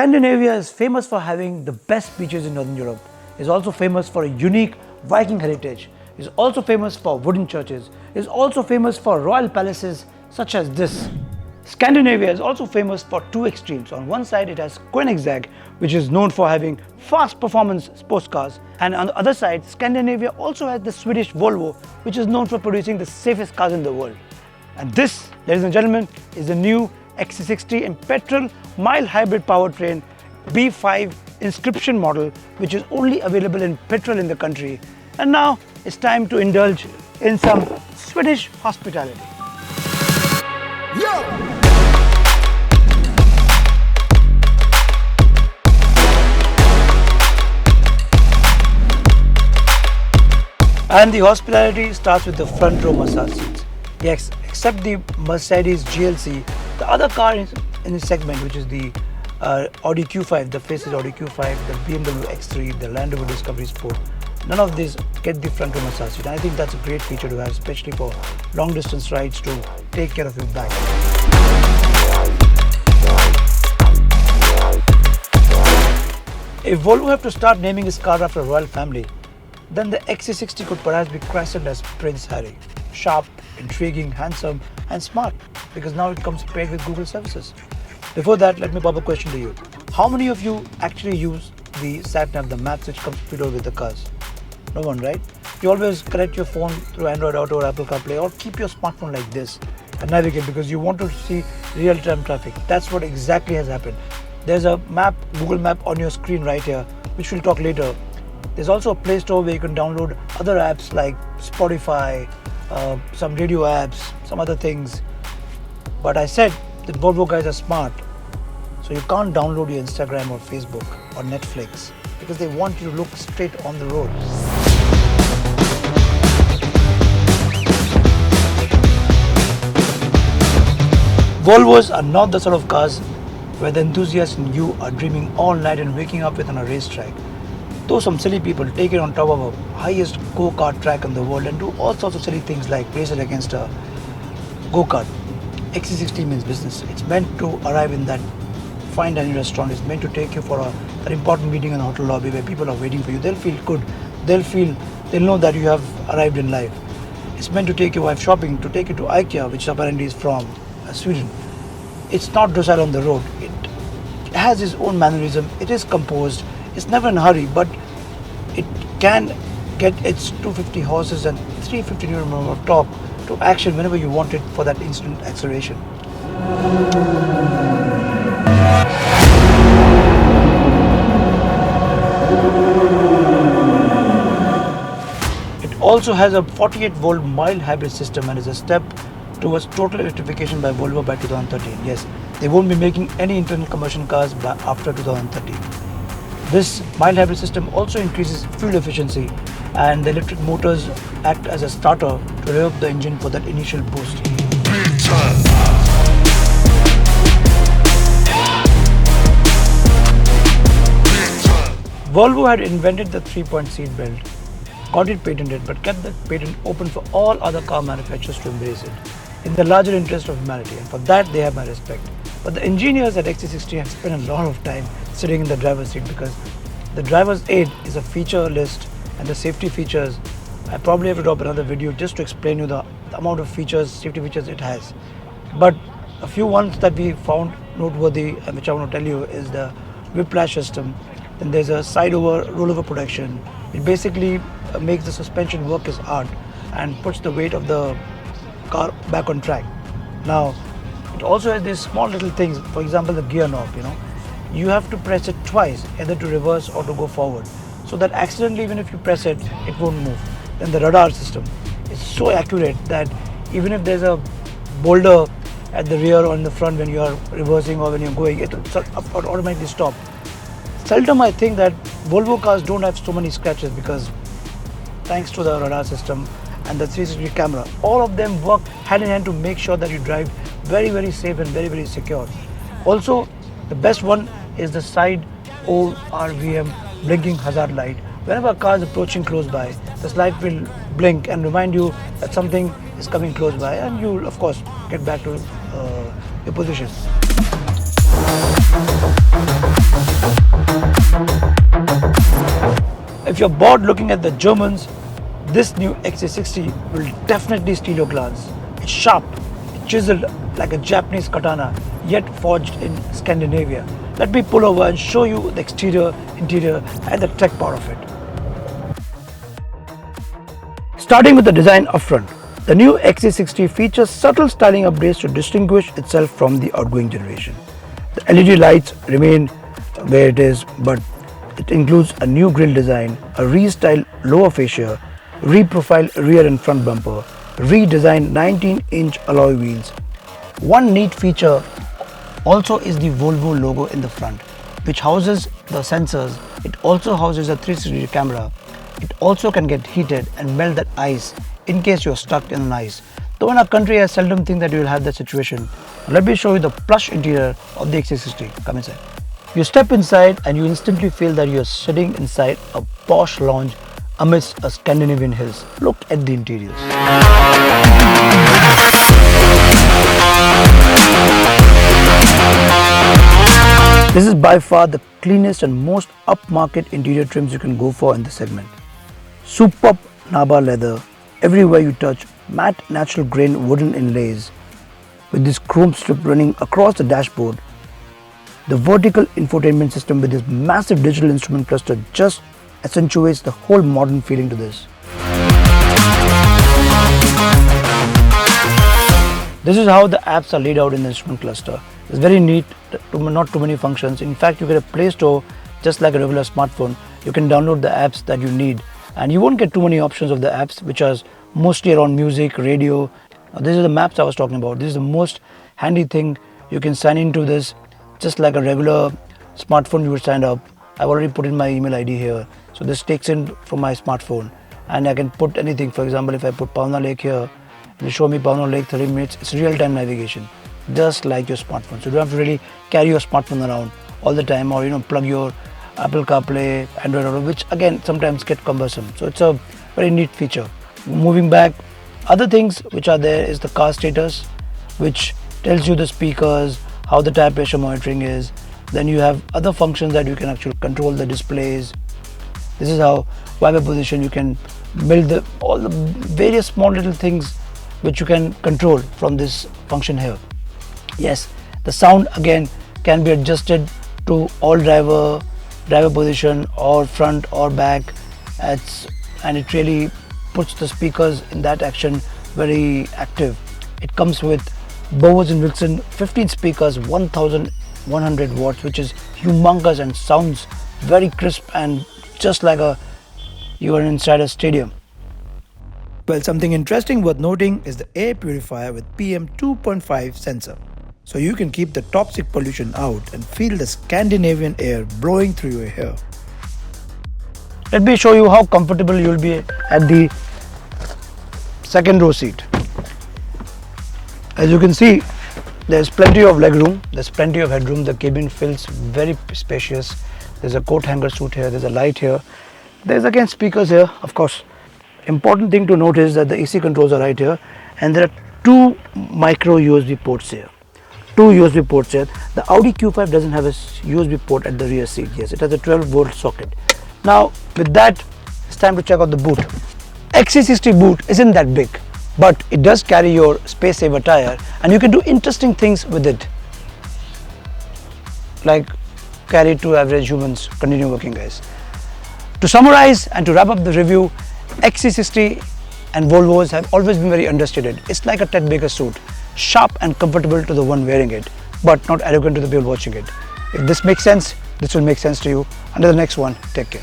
Scandinavia is famous for having the best beaches in Northern Europe. It's also famous for a unique Viking heritage. It's also famous for wooden churches. It's also famous for royal palaces such as this. Scandinavia is also famous for two extremes. On one side it has Koenigsegg, which is known for having fast performance sports cars, and on the other side Scandinavia also has the Swedish Volvo, which is known for producing the safest cars in the world. And this, ladies and gentlemen, is the new XC60 in petrol mild hybrid powertrain B5 inscription model, which is only available in petrol in the country. And now it's time to indulge in some Swedish hospitality. Yo! And the hospitality starts with the front row massage seats. Yes, except the Mercedes GLC, the other car in this segment, which is the Audi Q5, the faces Audi Q5, the BMW X3, the Land Rover Discovery Sport, none of these get the front row massage seat. And I think that's a great feature to have, especially for long distance rides, to take care of your back. If Volvo have to start naming his car after a royal family, then the XC60 could perhaps be christened as Prince Harry. Sharp, intriguing, handsome and smart, because now it comes paired with Google services. Before that, let me pop a question to you. How many of you actually use the sat-nav, the maps which comes preloaded with the cars? No one, right? You always connect your phone through Android Auto or Apple CarPlay, or keep your smartphone like this and navigate, because you want to see real-time traffic. That's what exactly has happened. There's a map, Google Map on your screen right here, which we'll talk later. There's also a Play Store where you can download other apps like Spotify, some radio apps, some other things. But I said the Volvo guys are smart, so you can't download your Instagram or Facebook or Netflix, because they want you to look straight on the road. Volvos are not the sort of cars where the enthusiast in you are dreaming all night and waking up with on a racetrack. Though some silly people take it on top of a highest go-kart track in the world and do all sorts of silly things like race it against a go-kart. XC60 means business. It's meant to arrive in that fine dining restaurant. It's meant to take you for an important meeting in the hotel lobby where people are waiting for you. They'll feel good. They'll know that you have arrived in life. It's meant to take your wife shopping, to take you to IKEA, which apparently is from Sweden. It's not docile on the road. It has its own mannerism. It is composed. It's never in a hurry, but it can get its 250 horses and 350 Nm of torque to action whenever you want it for that instant acceleration. It also has a 48-volt mild hybrid system and is a step towards total electrification by Volvo by 2013. Yes, they won't be making any internal combustion cars after 2030. This mild hybrid system also increases fuel efficiency, and the electric motors act as a starter to rev up the engine for that initial boost. Volvo had invented the 3-point seat belt, got it patented, but kept that patent open for all other car manufacturers to embrace it, in the larger interest of humanity, and for that they have my respect. But the engineers at XC60 have spent a lot of time sitting in the driver's seat, because the driver's aid is a feature list, and the safety features, I probably have to drop another video just to explain you the amount of features, safety features it has. But a few ones that we found noteworthy, and which I want to tell you, is the whiplash system. Then there's a rollover protection. It basically makes the suspension work as art and puts the weight of the car back on track. Now, it also has these small little things. For example, the gear knob, you have to press it twice, either to reverse or to go forward, so that accidentally, even if you press it, it won't move. Then the radar system is so accurate that even if there's a boulder at the rear or in the front when you are reversing or when you're going, it will automatically stop. Seldom I think that Volvo cars don't have so many scratches, because thanks to the radar system and the 360 camera, all of them work hand in hand to make sure that you drive very, very safe and very, very secure. Also, the best one is the side ORVM blinking hazard light. Whenever a car is approaching close by, this light will blink and remind you that something is coming close by, and you'll of course get back to your position. you're bored looking at the Germans, this new XC60 will definitely steal your glance. It's sharp, chiseled like a Japanese katana, yet forged in Scandinavia. Let me pull over and show you the exterior, interior and the tech power of it. Starting with the design up front, the new XC60 features subtle styling updates to distinguish itself from the outgoing generation. The LED lights remain where it is, but it includes a new grille design, a restyled lower fascia, reprofiled rear and front bumper, redesigned 19-inch alloy wheels. One neat feature also is the Volvo logo in the front, which houses the sensors. It also houses a 360 camera. It also can get heated and melt that ice in case you're stuck in an ice. Though in our country, I seldom think that you will have that situation. Let me show you the plush interior of the XC60. Come inside. You step inside and you instantly feel that you're sitting inside a posh lounge amidst a Scandinavian hills. Look at the interiors. This is by far the cleanest and most upmarket interior trims you can go for in this segment. Superb Naba leather, everywhere you touch, matte natural grain wooden inlays with this chrome strip running across the dashboard. The vertical infotainment system with this massive digital instrument cluster just accentuates the whole modern feeling to this. This is how the apps are laid out in the instrument cluster. It's very neat, not too many functions. In fact, you get a Play Store just like a regular smartphone. You can download the apps that you need, and you won't get too many options of the apps, which are mostly around music, radio. These are the maps I was talking about. This is the most handy thing. You can sign into this just like a regular smartphone you would sign up. I've already put in my email ID here. So this takes in from my smartphone, and I can put anything. For example, if I put Pauna Lake here, it will show me Pauna Lake 30 minutes. It's real-time navigation, just like your smartphone. So you don't have to really carry your smartphone around all the time, or plug your Apple CarPlay, Android Auto, which again sometimes get cumbersome. So it's a very neat feature. Moving back, other things which are there is the car status, which tells you the speakers, how the tire pressure monitoring is. Then you have other functions that you can actually control the displays. This is how wiper position, you can build all the various small little things which you can control from this function here. Yes, the sound again can be adjusted to all driver position, or front or back, and it really puts the speakers in that action very active. It comes with Bowers & Wilson 15 speakers, 1100 watts, which is humongous and sounds very crisp and just like you are inside a stadium. Well, something interesting worth noting is the air purifier with PM 2.5 sensor. So you can keep the toxic pollution out and feel the Scandinavian air blowing through your hair. Let me show you how comfortable you will be at the second row seat. As you can see, there's plenty of legroom, there's plenty of headroom. The cabin feels very spacious. There's a coat hanger suit here, there's a light here. There's again speakers here, of course. Important thing to note is that the AC controls are right here, and there are two micro USB ports here. Two USB ports here. The Audi Q5 doesn't have a USB port at the rear seat. Yes, it has a 12-volt socket. Now, with that, it's time to check out the boot. XC60 boot isn't that big, but it does carry your space saver tire, and you can do interesting things with it, like carry two average humans. Continue working, guys. To summarize and to wrap up the review, XC60 and Volvos have always been very understated. It's like a Ted Baker suit, sharp and comfortable to the one wearing it, but not arrogant to the people watching it. If this makes sense, this will make sense to you. Until the next one, take care.